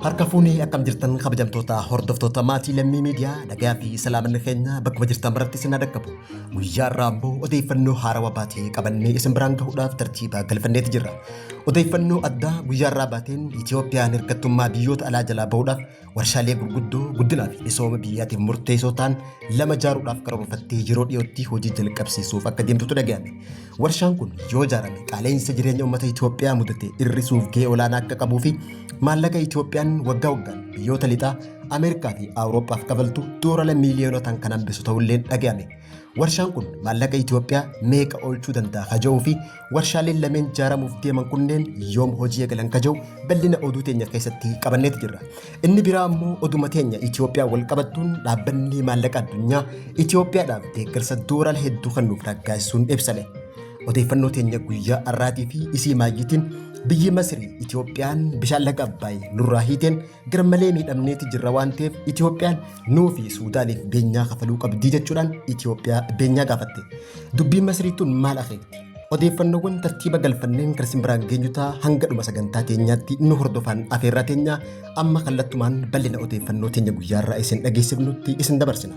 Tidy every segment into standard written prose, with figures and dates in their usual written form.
Harka fuunee akkam jirtan kabajamtoota hordoftoota maatii lammii miidiyaa nagaa fi salaamanni keenya bakkuma jirtan biratti isin dhaqqabu. Guyyaa irraa immoo odeeffannoo haarawaa baatee qabannee isin biraan gahuudhaaf tartiiba galfanneeti jirra. Odeeffannoo addaa guyyaa irraa baateen Itoophiyaan hirkattummaa biyyoota alaa jalaa bahuudhaaf warshaalee gurguddoo guddinaa fi misooma biyyaatiif murteessoo ta'an lama ijaaruudhaaf karoorfattee yeroo dhiyootti hojii jalqabsiisuuf akka deemtutu dhaga'ame. Warshaan kun yoo ijaarame qaala'insa jireenya uummata Itoophiyaa mudate hir'isuuf gahee olaanaa akka qabuu fi maallaqa Itoophiyaan waggaa waggaan biyyoota lixaa Ameerikaa fi Awurooppaaf kabaltu doolaara miiliyoonootaan kan hambisu ta'ullee dhaga'ame. Warshaan kun maallaqa Itoophiyaa meeqa oolchuu danda'a kaja'uu fi warshaaleen lameen ijaaramuuf deeman kunneen yoom hojii eegalan kaja'u bal'ina oduu teenya keessatti qabanneeti jirra. Inni biraa immoo oduma teenya Itoophiyaa wal qabattuun dhaabbanni maallaqa addunyaa Itoophiyaadhaaf deeggarsa doolaara hedduu kennuuf raggaasisuun ibsame. Odeeffannoo teenya guyyaa har'aatii fi isii maayyitiin biyyi Masrii Itoophiyaan bishaan laga Abbaay nurraa hiiteen garmalee miidhamneeti jirra waan ta'eef Itoophiyaan nuu fi Suudaaniif beenyaa kafaluu qabdii jechuudhaan Itoophiyaa beenyaa gaafatte. Dubbiin Masriituun maal akeekti? Odeeffannoowwan tartiiba galfanneen kan isin biraan geenyutaa hanga dhuma sagantaa teenyaatti nu hordofan afeerraa teenya amma kallattumaan bal'ina odeeffannoo teenya guyyaarraa isin dhageessifnutti isin dabarsina.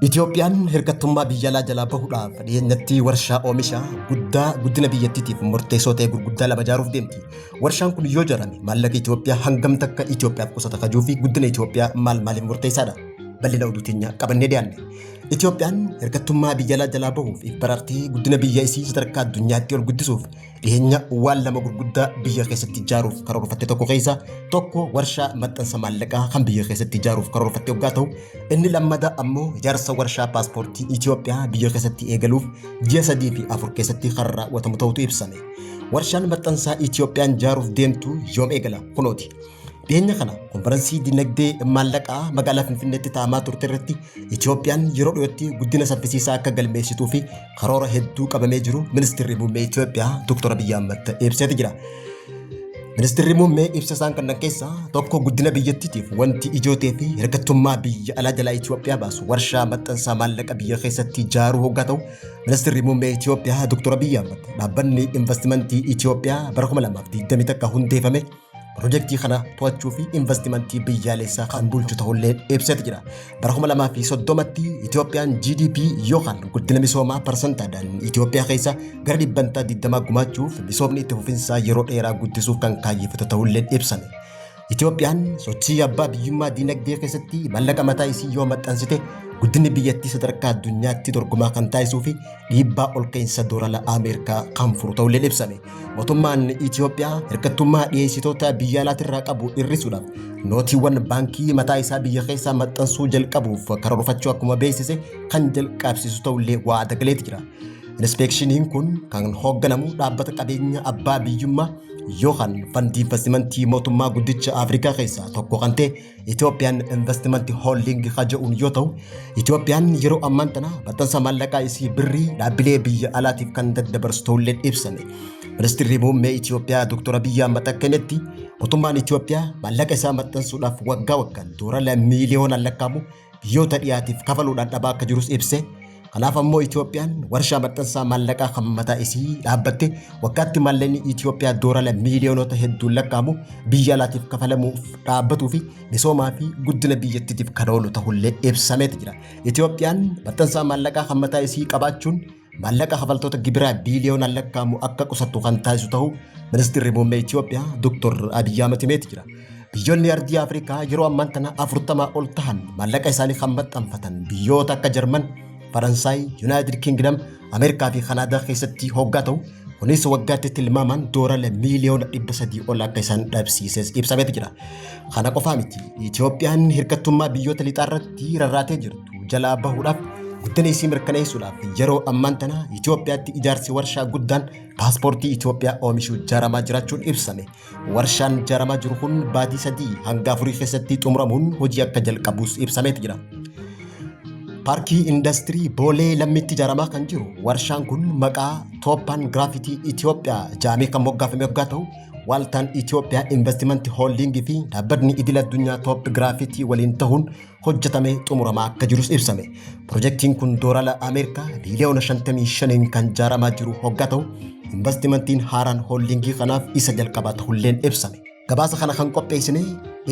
Itoophiyaan hirkattummaa biyya alaa jalaa bahuudhaaf dhiyeenyatti warshaa oomisha guddina biyyattiitiif murteessoo ta'e gurguddaa lama ijaaruuf deemti. Warshaan kun yoo ijaarame maallaqa Itoophiyaa hangam takka Itoophiyaaf qusata kajuu fi guddina Itoophiyaa maaliif murteessaadha? Bal'ina oduu teenya qabannee dhiyaanne. Itoophiyaan hirkattummaa biyya alaa jalaa bahuuf barartii guddina biyya isii sadarkaa addunyaatti ol guddisuuf dhiyeenya waan lama gurguddaa biyya keessatti ijaaruuf karoorfatte tokko keessa tokko warshaa maxxansa maallaqaa kan biyya keessatti ijaaruuf karoorfatte waggaa ta'u inni lammadaa ammoo ijaarsa warshaa paaspoortii Itoophiyaa biyya keessatti eegaluuf ji'a 3 fi 4 keessatti kan raawwatamu ta'utu ibsame. Warshaan maxxansaa Itoophiyaan ijaaruuf deemtu yoom eegala kunooti. Dhiyeenya kana konferansii dinagdee maallaqaa magaalaa Finfinneetti taa'amaa turte irratti Itoophiyaan yeroo dhiyootti guddina saffisiisaa akka galmeessituu fi karoora hedduu qabamee jiru ministeerri muummee Itoophiyaa Dr. Abiyyi Ahmed ibseeti jira. Ministeerri muummee ibsa isaan kanneen keessaa tokko guddina biyyattiitiif wanti ijoo ta'ee fi hirkattummaa biyya alaa jalaa Itoophiyaa baasu warshaa maxxansaa maallaqa biyya keessatti ijaaruu hoggaa ta'u ministeerri muummee Itoophiyaa Dr. Abiyyi Ahmed dhaabbanni investimentii Itoophiyaa bara 2020 akka hundeeffame Projektii kana to'achuu fi investimentii biyyaalessaa kan bulchu ta'ullee ibseeti jira. Bara 2030tti Itoophiyaan GDP yookaan guddina misoomaa parsantaadhaan Itoophiyaa keessa gara 20% gumaachuuf misoomni itti fufinsaa yeroo dheeraa guddisuuf kan kaayyeffate ta'ullee ibsame. Itoophiyaan sochii abbaa biyyummaa dinagdee keessatti maallaqa mataa isii yoo maxxansite guddinni biyyattii sadarkaa addunyaatti dorgomaa kan taasisuu fi dhiibbaa ol ka'iinsa doolaara Ameerikaa kan furu ta'ullee ibsame. Mootummaan Itoophiyaa hirkattummaa dhiyeessitoota biyya alaatirraa qabu hir'isuudhaaf nootiiwwan baankii mataa isaa biyya keessaa maxxansuu jalqabuuf karoorfachuu akkuma beeksise kan jalqabsiisu ta'ullee waa dagaleeti jira. Inspeekshiniin kun kan hoogganamu dhaabbata qabeenya abbaa biyyummaa yookaan fandii investimentii mootummaa guddicha Afrikaa keessaa tokko kan ta'e Itoophiyaan Investimentii Holding kaja'uun yoo ta'u Itoophiyaan yeroo ammaan tana maxxansa maallaqaa isii birrii dhaabbilee biyya alaatiif kan daddabarsu ta'ullee ibsame. Ministeerri muummee Itoophiyaa Dr. Abiyyi Ahmed akka himetti mootummaan Itoophiyaa maallaqa isaa maxxansuudhaaf waggaa waggaan doolaara miiliyoonaan lakkaa'amu biyyoota dhiyaatiif kafaluudhaan dhabaa akka jirus ibse. Kanaaf ammoo Itoophiyaan warshaa maxxansaa maallaqaa kan mataa isii dhaabbatte waggaatti maallaqni Itoophiyaa doolaara miiliyoonota hedduun lakkaa'amu biyya alaatiif kafalamuuf dhaabbatuu fi misoomaa fi guddina biyyattiitiif kan oolu ta'ullee ibsameeti jira. Itoophiyaan maxxansaa maallaqaa kan mataa isii qabaachuun maallaqa kafaltoota gibiraa biiliyoonaan lakkaa'amu akka qusattu kan taasisu ta'uu ministeerri muummee Itoophiyaa Dr. Abiyyi Ahmed himeeti jira. Biyyoonni ardii Afrikaa yeroo ammaan tana 40 ol tahan maallaqa isaanii kan maxxanfatan biyyoota akka Jarman, Faransaay, United Kingdom, Ameerikaa fi Kanaadaa keessatti hoggaa ta'u kunis waggaatti tilmaamaan doolaara miiliyoona 300 ol akka isaan dhabsiises ibsameeti jira. Kana qofaa miti Itoophiyaan hirkattummaa biyyoota lixaarratti rarraatee jirtu jalaa bahuudhaaf guddina isii mirkaneessuudhaaf yeroo ammaan tana Itoophiyaatti ijaarsi warshaa guddaan paaspoortii Itoophiyaa oomishuu ijaaramaa jiraachuun ibsame. Warshaan ijaaramaa jiru kun baatii 3 hanga 4 keessatti xumuramuun hojii akka jalqabus ibsameeti jira. Paarkii Industirii Boolee lammiitti ijaaramaa kan jiru warshaan kun maqaa Tooppaan Giraafitii Itoophiyaa jaamee kan moggaafame waggaa ta'u waaltaan Itoophiyaa Investment Holding fi dhaabbatni idil addunyaa Topography waliin ta'uun hojjetamee xumuramaa akka jirus ibsame. Pirojektiin kun doolaara Ameerikaa biiliyoona 55 kan ijaaramaa jiru hoggaa ta'u, investimentiin haaraan holdingii kanaaf isa jalqabaa ta'ulleen ibsame. Gabaasa kana kan qopheessine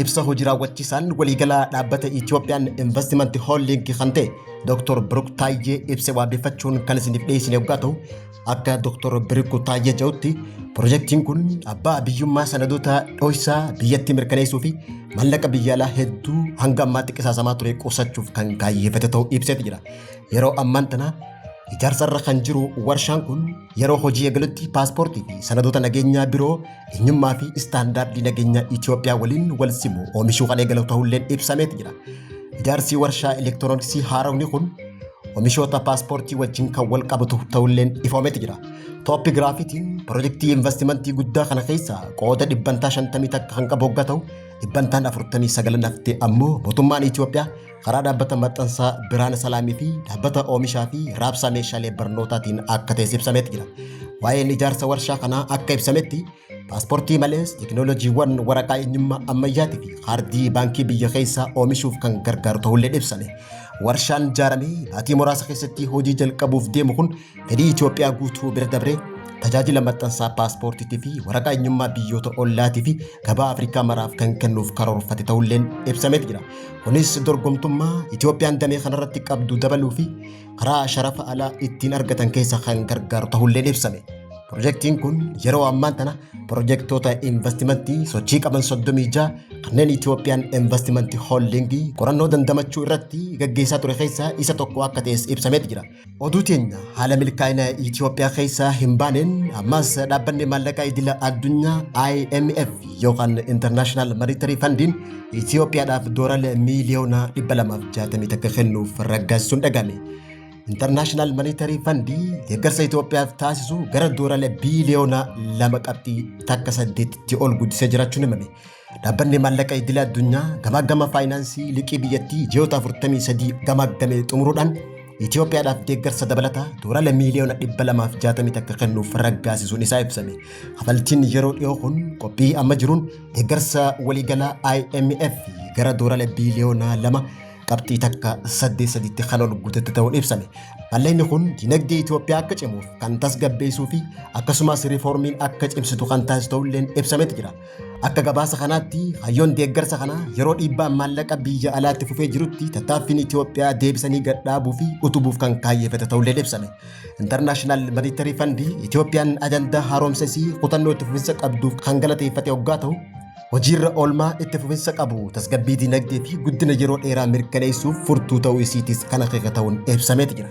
ibsa hojii raawwachiisaan waliigalaa dhaabbata Itoophiyaan Investment Holding kan ta'e Dr. Biruk Taayyee ibsa waabeffachuun kan isiniif dhiyeessine hoggaa ta'u, akka Dr. Biruk Taayyee jedhutti pirojektiin kun abbaa biyyummaa sanadoota dho'isaa biyyatti mirkaneessuu fi maallaqa biyya alaa hedduu hanga ammaatti qisaasamaa ture qusachuuf kan kaayyeeffate ta'uu ibseeti jira. Yeroo ammaan tana ijaarsarra kan jiru warshaan kun yeroo hojii eegalutti paaspoortii fi sanadoota nageenyaa biroo eenyummaa fi istaandaardii nageenyaa Itoophiyaa waliin wal simu oomishuu kan eegalu ta'ulleen ibsameeti jira. Ijaarsi warshaa elektirooniksii haarawni kun oomishoota paaspoortii wajjin kan wal qabatu ta'ulleen ifoomeeti jira. Topographytiin pirojektii investimentii guddaa kana keessa qooda 50 takka kan qabu hoggaa ta'u, 49 naftee ammoo mootummaan Itoophiyaa karaa dhaabbata maxxansaa Birhaana Salaamii fi dhaabbata oomishaa fi raabsaa meeshaalee barnootaatiin akka ta'e ibsameeti jira. Waa'een ijaarsa warshaa kanaa akka ibsametti paaspoortii malees teknooloojiiwwan waraqaa eenyummaa ammayyaatii fi kaardii baankii biyya keessaa oomishuuf kan gargaaru ta'ullee ibsame. Warshaan ijaaramee baatii muraasa keessatti hojii jalqabuuf deemu kun fedhii Itoophiyaa guutuu bira dabree tajaajila maxxansaa paaspoortii fi waraqaa eenyummaa biyyoota ollaatii fi gabaa Afrikaa maraaf kan kennuuf karoorfate ta'ulleen ibsameeti jira. Kunis dorgomtummaa Itoophiyaan damee kanarratti qabdu dabaluu fi karaa sharafa alaa ittiin argatan keessa kan gargaaru ta'ulleen ibsame. Pirojektiin kun yeroo ammaan tana pirojektoota investimentii sochii qaban 36 kanneen Itoophiyaan Investment Holding qorannoo dandamachuu irratti gaggeessaa ture keessaa isa tokko akka ta'es ibsameeti jira. Oduu teenya haala milkaa'ina Itoophiyaa keessaa hin baaneen ammas dhaabbanni maallaqaa idila addunyaa IMF yookaan International Monetary Fund Itoophiyaadhaaf doolaara miiliyoona 260 akka kennuuf raggaasisuun dhagame. International Monetary Fund deeggarsa Itoophiyaaf taasisu gara doolaara biiliyoona 2.8 ol guddisee jiraachuun himame. Dhaabbanni maallaqa idil addunyaa gama faayinaansii liqii biyyattii ji'oota 43 gamaggamee xumuruudhaan Itoophiyaadhaaf deeggarsa dabalataa doolaara miiliyoona 260 akka kennuuf raggaasisuun isaa ibsame. Hafaltiin yeroo dhiyoo kun qophii amma jiruun deeggarsa waliigalaa IMF gara doolaara biiliyoona 2 takka 8 kan ol guutate ta'uun ibsame. Maallaqni kun dinagdee Itoophiyaa akka cimuuf kan tasgabbeessuu fi akkasumas riiformiin akka cimsitu kan taasisu ta'ulleen ibsameeti jira. Akka gabaasa kanaatti hayyoon deeggarsa kana yeroo dhiibbaan maallaqa biyya alaatti fufee jirutti tattaaffiin Itoophiyaa deebisanii gadhaabuu fi utubuuf kan kaayyeeffate ta'ulleen ibsame. International Monetary Fund Itoophiyaan ajandaa haaromsesii kutannoo itti fufinsa qabduuf kan galateeffate hoggaa ta'u, hojiirra oolmaa itti fufinsa qabu tasgabbii dinagdee fi guddina yeroo dheeraa mirkaneessuuf furtuu ta'uu isiitis kan akeeka ta'uun ibsameeti jira.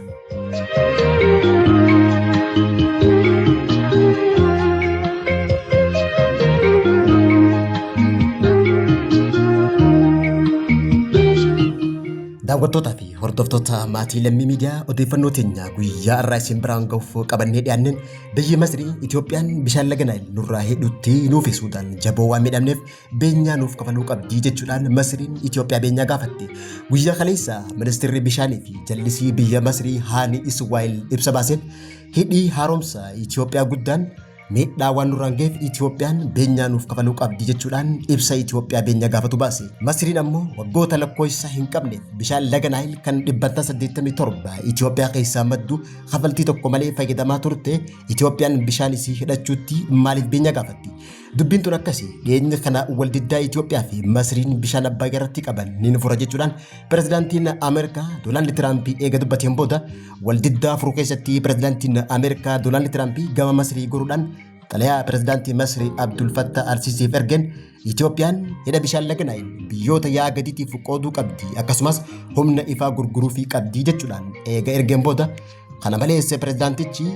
Daawwattootaa fi hordoftoota maatii lammii miidiyaa odeeffannoo teenya guyyaa irraa isin biraan gahuuf qabannee dhiyaanneen biyyi Masrii Itoophiyaan bishaan laga Naayil nurraa hedduutti nuufisuudhaan jaboo waan midhamneef beenyaa nuuf kafaluu qabdii jechuudhaan Masriin Itoophiyaa beenyaa gaafatte. Guyyaa kaleessa ministeerri bishaanii fi jallisii biyya Masrii Haani Iswaayil ibsa baaseen hidhii haaromsa Itoophiyaa guddaan miidhaa waan nurraan ga'eef Itoophiyaan beenyaa nuuf kafaluu qabdi jechuudhaan ibsa Itoophiyaa beenyaa gaafatu baase. Masriin ammoo waggoota lakkoofsa hin qabneef bishaan laga Naayil kan 187 Itoophiyaa keessaa maddu kafaltii tokko malee fayyadamaa turte Itoophiyaan bishaan isii hidhachuutti maaliif beenyaa gaafatti? Dubbiin tun akkasii dhiyeenya kana waldiddaa Itoophiyaa fi Masriin bishaan Abbayyaa irratti qaban ni fura jechuudhaan pirezidaantiin Ameerikaa Doonaald Tiraamp eega dubbateen booda waldiddaa furuu keessatti pirezidaantiin Ameerikaa Doonaald Tiraamp gama Masrii goruudhaan xalayaa pirezidaantii Masrii Abdul Fattah al-Siisiif ergeen Itoophiyaan hidha bishaan laga Naayil biyyoota yaa gadiitiif qooduu qabdi akkasumas humna ifaa gurguruufii qabdi jechuudhaan eega ergeen booda kana malees pirezidaantichi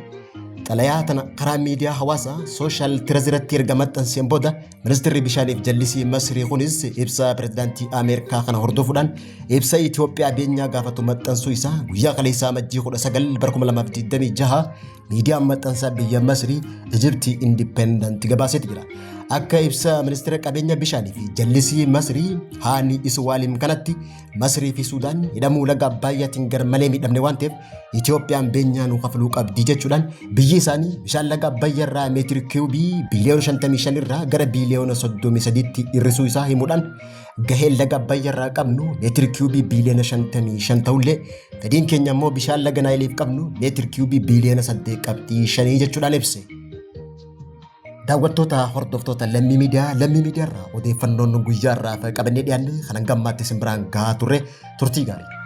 xalayaa tana karaa miidiyaa hawaasaa sooshaal tireeziratti erga maxxanseen booda ministeerri bishaaniif jallisii Masrii kunis ibsa pirezidaantii Ameerikaa kana hordofuudhaan ibsa Itoophiyaa beenyaa gaafatu maxxansuu isaa guyyaa kaleessaa Majjii 19 2026 miidiyaan maxxansaa biyya Masrii Ijiptii Independent gabaaseeti jira. akka ibsa ministeera qabeenya bishaanii fi jallisii Masrii Haani Iswaalim kanatti Masrii fi Suudaan hidhamuu laga Abbayyaatiin garmalee miidhamne waan ta'eef Itoophiyaan beenyaa nu kafaluu qabdi jechuudhaan biyyi isaanii bishaan laga Abbayyaa irraa meetira kiiwubii biliyoona 55 irraa gara biliyoona 33tti hir'isuu isaa himuudhaan gaheen laga Abbayyaa irraa qabnu meetira kiiwubii biliyoona 55 ta'ullee fedhiin keenya immoo bishaan laga Naayiliif qabnu meetira kiiwubii biliyoona 8.5 jechuudhaan ibse. Daawwattoota hordoftoota Lammii Miidiyaa irraa odeeffannoon guyyaa irraa qabannee dhiyaanne kan hangammaatti simbiraan gahaa turre turtii gaarii.